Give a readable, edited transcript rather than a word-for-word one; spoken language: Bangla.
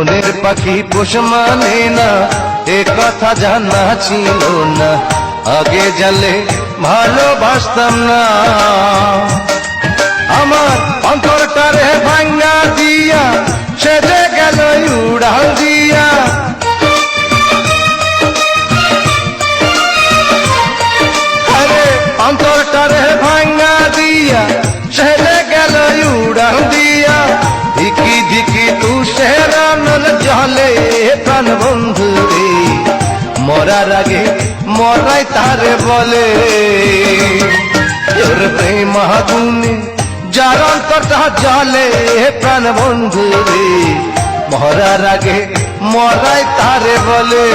মনের পাখি পোষ মানে না, এ কথা জানা ছিল না। আগে জানলে ভালোবাসতাম না। আমার অন্তরটারে ভাঙ্গা দিয়া সেজে গেল উড়াল দিয়া। আরে অন্তরটারে ভাঙ্গা দিয়া সেজে গেল উড়াল দিয়া। ধিকি ধিকি তুষের আনল জলে প্রাণ বন্ধু রে, মরার আগে মরাই তারে বলে। তোর প্রেম আগুনে যার অন্তরটা জলে প্রাণ বন্ধু রে, মরার আগে মরাই তারে বলে।